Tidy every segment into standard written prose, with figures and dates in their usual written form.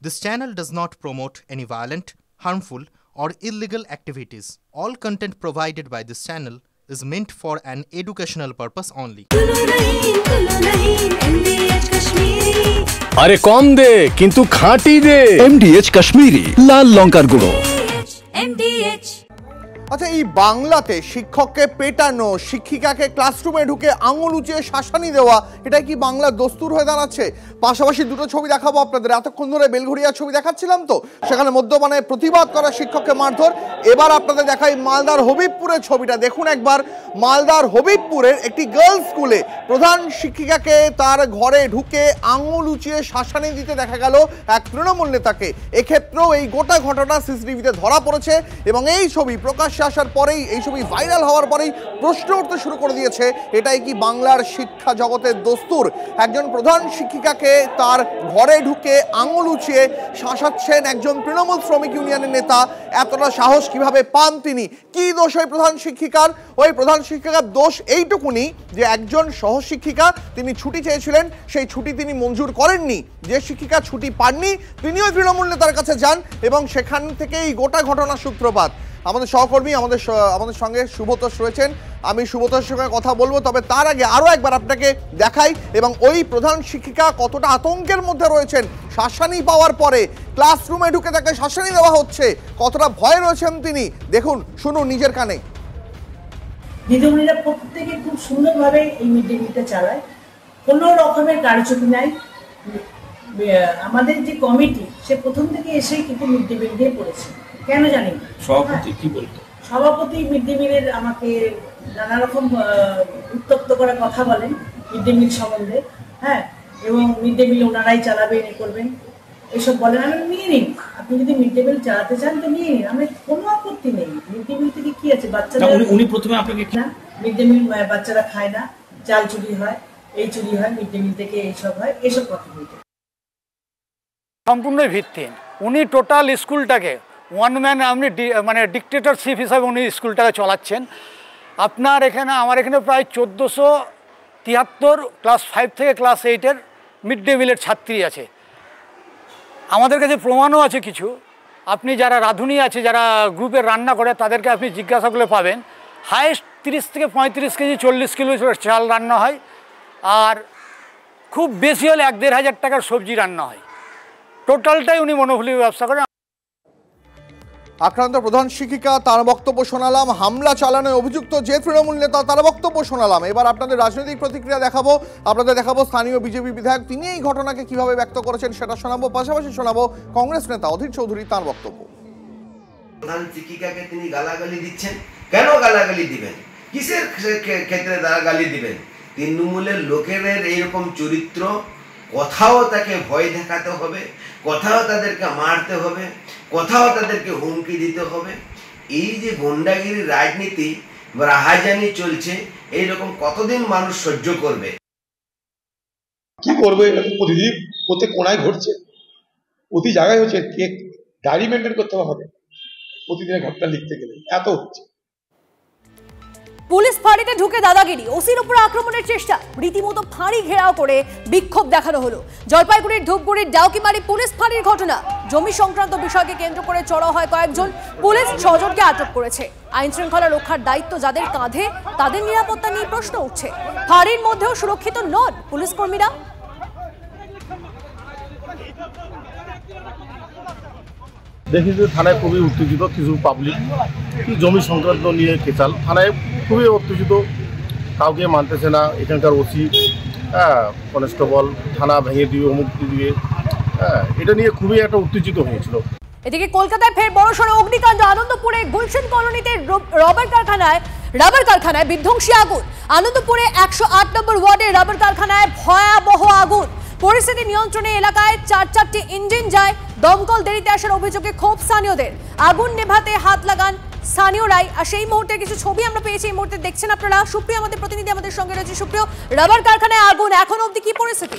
This channel does not promote any violent, harmful, or illegal activities. All content provided by this channel is meant for an educational purpose only. अरे कम दे किंतु खाटी दे MDH Kashmiri लाल लंकार गुड़ो MDH। আচ্ছা, এই বাংলাতে শিক্ষককে পেটানো, শিক্ষিকাকে ক্লাসরুমে ঢুকে আঙুল উঁচিয়ে শাসানি দেওয়া, এটা কি বাংলার দস্তুর হয়ে দাঁড়াচ্ছে? পাশাপাশি দুটো ছবি দেখাবো আপনাদের। এতক্ষণ ধরে বেলঘড়িয়ার ছবি দেখাচ্ছিলাম, তো সেখানে মদ্যপানে প্রতিবাদ করা শিক্ষককে মারধর। এবার আপনাদের দেখাই মালদার হবিবপুরের ছবিটা। দেখুন একবার, মালদার হবিবপুরের একটি গার্লস স্কুলে প্রধান শিক্ষিকাকে তার ঘরে ঢুকে আঙুল উঁচিয়ে শাসানি দিতে দেখা গেল এক তৃণমূল নেতাকে। এক্ষেত্রেও এই গোটা ঘটনা সিসিটিভিতে ধরা পড়েছে এবং এই ছবি প্রকাশ আসার পরেই, এই ছবি ভাইরাল হওয়ার পরেই প্রশ্ন উঠতে শুরু করে দিয়েছে, এটাই কি বাংলার শিক্ষা জগতের দস্তুর? একজন প্রধান শিক্ষিকাকে তার ঘরে ঢুকে আঙুল উঁচিয়ে শাসাচ্ছেন একজন তৃণমূল শ্রমিক ইউনিয়নের নেতা। এতটা সাহস কিভাবে পান তিনি? কি দোষ ওই প্রধান শিক্ষিকার? ওই প্রধান শিক্ষিকার দোষ এইটুকুনি যে একজন সহশিক্ষিকা তিনি ছুটি চেয়েছিলেন, সেই ছুটি তিনি মঞ্জুর করেননি। যে শিক্ষিকা ছুটি পাননি তিনিও তৃণমূল নেতার কাছে যান এবং সেখান থেকেই গোটা ঘটনার সূত্রপাত। আমাদের সহকর্মী আমাদের সঙ্গে সুব্রত রয়েছেন, আমি সুব্রতর সঙ্গে কথা বলবো, তবে তার আগে আরও একবার আপনাকে দেখাই এবং ওই প্রধান শিক্ষিকা কতটা আতঙ্কের মধ্যে রয়েছেন শাসানি পাওয়ার পরে। ক্লাসরুমে ঢুকে তাকে শাসানি দেওয়া হচ্ছে, কতটা ভয়ে রয়েছেন তিনি দেখুন, শুনুন নিজের কানে। দিদিমণিরা প্রত্যেকে খুব সুন্দরভাবে এই মিড ডে মিলটা চালায়, কোনো রকমের কারচুপি নাই। আমাদের যে কমিটি সে প্রথম থেকে এসেই কিন্তু মিড ডে মিল দিয়ে পড়েছে। কেন জানি সভাপতি কি বলতো, সভাপতি মিড ডে মিলের আমাকে নানা রকম উত্তপ্ত করার কথা বলেন মিড ডে মিল সম্বন্ধে, হ্যাঁ, এবং মিড ডে মিল ওনারাই চালাবেন, এ করবেন, এসব বলেন। আমি নিয়ে নিন, আপনি যদি মিড ডে মিল চালাতে চান তো নিয়ে নিন, আমার কোনো আপত্তি নেই। মিড ডে মিল থেকে কি আছে, বাচ্চারা উনি প্রথমে আপনাকে না, মিড ডে মিল বাচ্চারা খায় না, চাল চুরি হয়, এই চুরি হয়, মিড ডে মিল থেকে এইসব হয়, এসব কথা বলতে সম্পূর্ণ ভিত্তিহীন। উনি টোটাল স্কুলটাকে ওয়ান ম্যান আপনি মানে ডিক্টেটরশিপ হিসাবে উনি স্কুলটাকে চালাচ্ছেন। আপনার এখানে আমার এখানে প্রায় 1473 ক্লাস 5 থেকে ক্লাস 8-এর মিড ডে মিলের ছাত্রী আছে। আমাদের কাছে প্রমাণও আছে কিছু। আপনি যারা রাঁধুনি আছে, যারা গ্রুপে রান্না করে, তাদেরকে আপনি জিজ্ঞাসা করলে পাবেন হাইয়েস্ট 30 থেকে 35 কেজি 40 কিলো চাল রান্না হয়, আর খুব বেশি হলে 1-1.5 হাজার টাকার সবজি রান্না হয়। টোটালটাই উনি মনোফুলি ব্যবসা করেন। আক্রান্ত প্রধান শিক্ষিকা, তার বক্তব্য শোনালাম। হামলা চালানোয় অভিযুক্ত যে তৃণমূল নেতা, তার বক্তব্য শোনালাম। এবার আপনাদের রাজনৈতিক প্রতিক্রিয়া দেখাবো, আপনাদের দেখাবো স্থানীয় বিজেপি বিধায়ক, তিনি এই ঘটনাকে কিভাবে ব্যক্ত করেছেন সেটা শোনাবো। পাশাপাশি শোনাবো কংগ্রেস নেতা অধীর চৌধুরী, তার বক্তব্য। প্রধান শিক্ষিকাকে তিনি গালাগালি দিচ্ছেন, কেন গালাগালি দিবেন? কিসের ক্ষেত্রে তারা গালি দিবেন? তৃণমূলের লোকের এইরকম চরিত্র, কোথাও তাকে ভয় দেখাতে হবে, কোথাও তাদেরকে মারতে হবে, কোথাও তাদেরকে হুমকি দিতে হবে। এই যে গুন্ডাগিরি রাজনীতি বা রাহাজানি চলছে, এইরকম কতদিন মানুষ সহ্য করবে? কি করবো? এটা তো প্রতিদিন প্রত্যেক কোনায় ঘটছে, প্রতি জায়গায় হচ্ছে। ডায়েরি মেনটেন করতে হবে প্রতিদিনের ঘটনা লিখতে গেলে, এত হচ্ছে। পুলিশ ফাঁড়িতে ঢুকে দাদাগিরি, ওসির উপর আক্রমণের চেষ্টা, রীতিমতো ফাঁড়ি ঘেরাও করে বিক্ষোভ দেখানো হলো। জলপাইগুড়ির ধূপগুড়ির ডাউকিমারি পুলিশ ফাঁড়ির ঘটনা। জমি সংক্রান্ত বিষয়কে কেন্দ্র করে চড়াও হয় কয়েকজন, পুলিশ 6 জনকে আটক করেছে। আইন শৃঙ্খলা রক্ষার দায়িত্ব যাদের কাঁধে, তাদের নিরাপত্তা নিয়ে প্রশ্ন উঠছে। ফাঁড়ির মধ্যেও সুরক্ষিত নন পুলিশ কর্মীরা। দেখি যে থানায় খুবই উত্তেজিত কিছু পাবলিক, জমি সংক্রান্ত নিয়ে কেচাল, থানায় খুবই উত্তেজিত, কাউকে মানতেছে না। এখানকার ওসি, কনস্টেবল থানা ভেঙে দিবে, অমুক দিবে, এটা নিয়ে খুবই একটা উত্তেজিত হয়েছিল। এদিকে কলকাতায় ফের বড়সড় অগ্নিকাণ্ড। আনন্দপুরে গুলশান কলোনিতে রাবার কারখানায় বিধ্বংসী আগুন। আনন্দপুরে 108 নম্বর ওয়ার্ডের রাবার কারখানায় ভয়াবহ আগুন। পরিস্থিতি নিয়ন্ত্রণে এলাকায় 4-4টি ইঞ্জিন যায়। দমকল দেরিতে আসার অভিযোগে ক্ষোভ স্থানীয়দের। আগুন নেভাতে হাত লাগান স্থানীয়রাই। আর সেই মুহূর্তে কিছু ছবি আমরা পেয়েছি, এই মুহূর্তে দেখছেন আপনারা। সুপ্রিয় আমাদের প্রতিনিধি আমাদের সঙ্গে রয়েছে। সুপ্রিয়, রাবার কারখানায় আগুন, এখন অবধি কি পরিস্থিতি?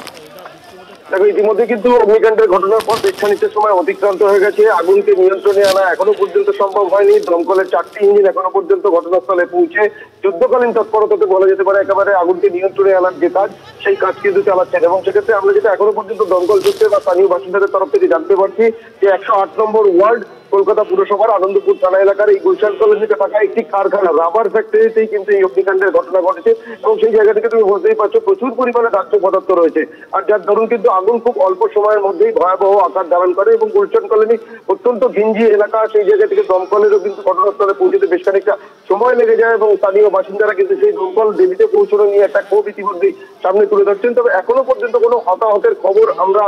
দেখো ইতিমধ্যে কিন্তু অগ্নিকাণ্ডের ঘটনার পর বেশ খানিকটা সময় অতিক্রান্ত হয়ে গেছে। আগুনকে নিয়ন্ত্রণে আনা এখনো পর্যন্ত সম্ভব হয়নি। দমকলের 4টি ইঞ্জিন এখনো পর্যন্ত ঘটনাস্থলে পৌঁছে যুদ্ধকালীন তৎপরতাতে বলা যেতে পারে একেবারে আগুনকে নিয়ন্ত্রণে আনার যে কাজ সেই কাজ কিন্তু চালাচ্ছেন। এবং সেক্ষেত্রে আমরা যেটা এখনো পর্যন্ত দমকল সূত্রে বা স্থানীয় বাসিন্দাদের তরফ থেকে জানতে পারছি যে 108 নম্বর ওয়ার্ড কলকাতা পুরসভার আনন্দপুর থানা এলাকার এই গুলশান কলোনিতে থাকা একটি কারখানা রাবার ফ্যাক্টরিতেই কিন্তু এই অগ্নিকাণ্ডের ঘটনা ঘটেছে। এবং সেই জায়গা থেকে তুমি বুঝতেই পারছো প্রচুর পরিমাণে দাহ্য পদার্থ রয়েছে। আর যার দরুন কিন্তু আগুন খুব অল্প সময়ের মধ্যেই ভয়াবহ আকার ধারণ করে। এবং গুলশান কলোনি অত্যন্ত ঘিঞ্জি এলাকা, সেই জায়গা থেকে দমকলেরও কিন্তু ঘটনাস্থলে পৌঁছতে বেশ খানিকটা সময় লেগে যায়। এবং স্থানীয় বাসিন্দারা কিন্তু সেই দমকল দেবীতে পৌঁছানো নিয়ে একটা ক্ষোভ ইতিমধ্যেই সামনে তুলে ধরছেন। তবে এখনো পর্যন্ত কোনো হতাহতের খবর আমরা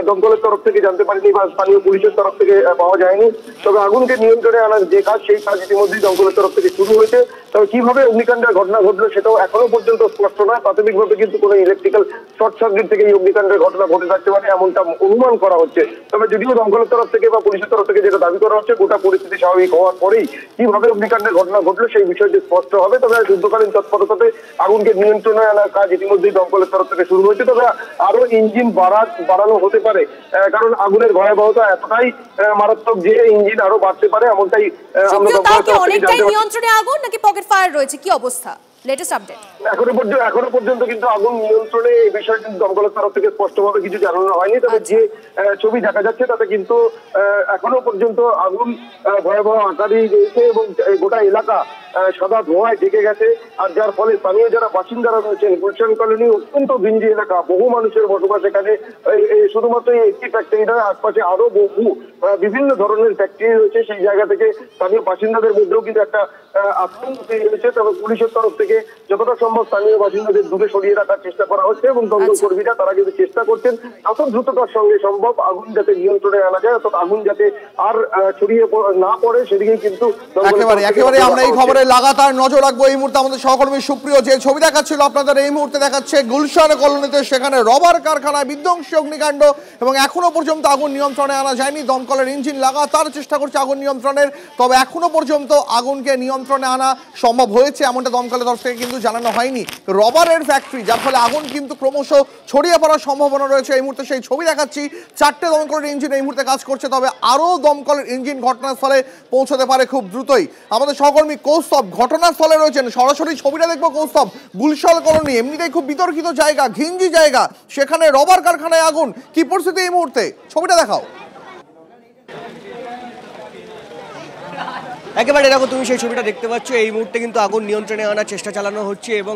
দমকলের তরফ থেকে জানতে পারিনি বা স্থানীয় পুলিশের তরফ থেকে পাওয়া যায়নি। তবে আগুনকে নিয়ন্ত্রণে আনার যে কাজ সেই কাজ ইতিমধ্যেই দমকলের তরফ থেকে শুরু হয়েছে। তবে কিভাবে অগ্নিকাণ্ডের ঘটনা ঘটলো সেটাও এখনো পর্যন্ত স্পষ্ট নয়। প্রাথমিকভাবে কিন্তু কোনো ইলেকট্রিক্যাল শর্ট সার্কিট থেকে এই অগ্নিকাণ্ডের ঘটনা ঘটে থাকতে পারে এমনটা অনুমান করা হচ্ছে। তবে যদিও দমকলের তরফ থেকে বা পুলিশের তরফ থেকে যেটা দাবি করা হচ্ছে গোটা পরিস্থিতি স্বাভাবিক হওয়ার পরেই কিভাবে অগ্নিকাণ্ডের ঘটনা ঘটলো সেই বিষয়টি স্পষ্ট হবে। তবে যুদ্ধকালীন তৎপরতাতে আগুনকে নিয়ন্ত্রণে আনার কাজ ইতিমধ্যেই দমকলের তরফ থেকে শুরু হয়েছে। তবে আরো ইঞ্জিন বাড়ানো হতে পারে, কারণ আগুনের ভয়াবহতা এতটাই মারাত্মক যে ইঞ্জিন আরো বাড়তে পারে এমনটাই আমরা দমকলের তরফ থেকে জানতে পারি। নিয়ন্ত্রণে আগুন নাকি পকেট ফায়ার রয়েছে, কি অবস্থা লেটেস্ট আপডেট? এখনো পর্যন্ত কিন্তু আগুন নিয়ন্ত্রণে এই বিষয়ে কিন্তু দমকলের তরফ থেকে স্পষ্টভাবে কিছু জানানো হয়নি। তবে যে ছবি দেখা যাচ্ছে তাতে কিন্তু এখনো পর্যন্ত আগুন ভয়াবহ আকারেই রয়েছে এবং গোটা এলাকা সাদা ধোঁয়ায় ঢেকে গেছে। আর যার ফলে স্থানীয় যারা বাসিন্দারা রয়েছেন, গুলশান কলোনি অত্যন্ত ঘিঞ্জি এলাকা, বহু মানুষের বসবাস এখানে। শুধুমাত্র একটি ফ্যাক্টরি নয়, আশপাশে আরো বহু বিভিন্ন ধরনের ফ্যাক্টরি রয়েছে। সেই জায়গা থেকে স্থানীয় বাসিন্দাদের মধ্যেও কিন্তু একটা আতঙ্ক তৈরি হয়েছে। তবে পুলিশের তরফ থেকে যতটা সম্ভব স্থানীয় বাসিন্দাদের দূরে সরিয়ে রাখার চেষ্টা করা হচ্ছে এবং দমকল কর্মীরা তারা কিন্তু চেষ্টা করছেন যত দ্রুততার সঙ্গে সম্ভব আগুন যাতে নিয়ন্ত্রণে আনা যায়, অর্থাৎ আগুন যাতে আর ছড়িয়ে না পড়ে সেদিকেই কিন্তু একেবারে আমরা এই খবরে লাগাতার নজর রাখবো। এই মুহূর্তে আমাদের সহকর্মী সুপ্রিয় যে ছবি দেখাচ্ছিল আপনাদের এই মুহূর্তে দেখাচ্ছে গুলশান কলোনিতে, সেখানে রবার কারখানায় বিধ্বংসী অগ্নিকাণ্ড এবং এখনো পর্যন্ত আগুন নিয়ন্ত্রণে আনা যায়নি। দমকলের ইঞ্জিন লাগাতার চেষ্টা করছে আগুন নিয়ন্ত্রণের, তবে এখনো পর্যন্ত আগুনকে নিয়ন্ত্রণে আনা সম্ভব হয়েছে এমনটা দমকলের তরফ থেকে কিন্তু জানানো হয়নি। রবারের ফ্যাক্টরি, যার ফলে আগুন কিন্তু ক্রমশ ছড়িয়ে পড়ার সম্ভাবনা রয়েছে। এই মুহূর্তে সেই ছবি দেখাচ্ছি, 4টে দমকলের ইঞ্জিন এই মুহূর্তে কাজ করছে, তবে আরও দমকলের ইঞ্জিন ঘটনাস্থলে পৌঁছতে পারে খুব দ্রুতই। আমাদের সহকর্মী কৌস্তব ঘটনাস্থলে রয়েছেন, সরাসরি ছবিটা দেখবো। কৌস্তব, গুলশান কলোনি এমনিতেই খুব বিতর্কিত জায়গা, ঘিঞ্জি জায়গা, সেখানে রবার কারখানায় আগুন, কি পরিস্থিতি এই মুহূর্তে? ছবিটা দেখাও। একেবারে দেখো তুমি সেই ছবিটা দেখতে পাচ্ছ, এই মুহূর্তে কিন্তু আগুন নিয়ন্ত্রণে আনার চেষ্টা চালানো হচ্ছে এবং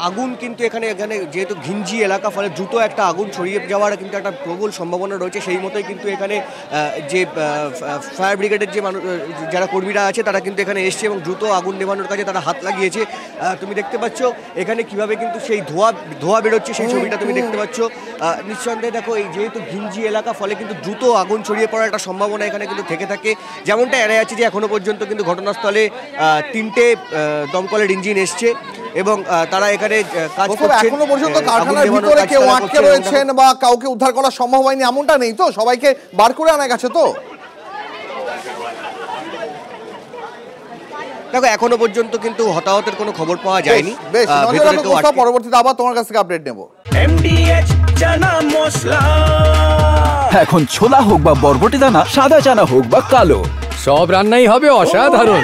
আগুন কিন্তু এখানে যেহেতু ঘিঞ্জি এলাকা, ফলে দ্রুত একটা আগুন ছড়িয়ে যাওয়ার কিন্তু একটা প্রবল সম্ভাবনা রয়েছে। সেই মতোই কিন্তু এখানে যে ফায়ার ব্রিগেডের যে মানুষ যারা কর্মীরা আছে তারা কিন্তু এখানে এসছে এবং দ্রুত আগুন নেভানোর কাজে তারা হাত লাগিয়েছে। তুমি দেখতে পাচ্ছ এখানে কিভাবে কিন্তু সেই ধোঁয়া বেরোচ্ছে, সেই ছবিটা তুমি দেখতে পাচ্ছ। নিঃসন্দেহে দেখো এই যেহেতু ঘিঞ্জি এলাকা, ফলে কিন্তু দ্রুত আগুন ছড়িয়ে পড়ার একটা সম্ভাবনা এখানে কিন্তু থেকে থাকে। যেমনটা এড়ে যাচ্ছে যে এখনো পর্যন্ত কিন্তু ঘটনাস্থলে 3টে দমকলের ইঞ্জিন এসছে এবং তারা এখানে কাজ করছে। এখনো পর্যন্ত কারখানার ভিতরে কেউ আটকে রয়েছেন বা কাউকে উদ্ধার করা সম্ভব হয়নি এমনটা নেই তো? সবাইকে বার করে আনা গেছে তো? দেখো এখনো পর্যন্ত কিন্তু হতাহতের কোনো খবর পাওয়া যায়নি। পরবর্তীতে আবার তোমার কাছ থেকে আপডেট নেব। এখন ছোলা হোক বা বরবটি দানা, সাদা চানা হোক বা কালো, সব রান্নাই হবে অসাধারণ।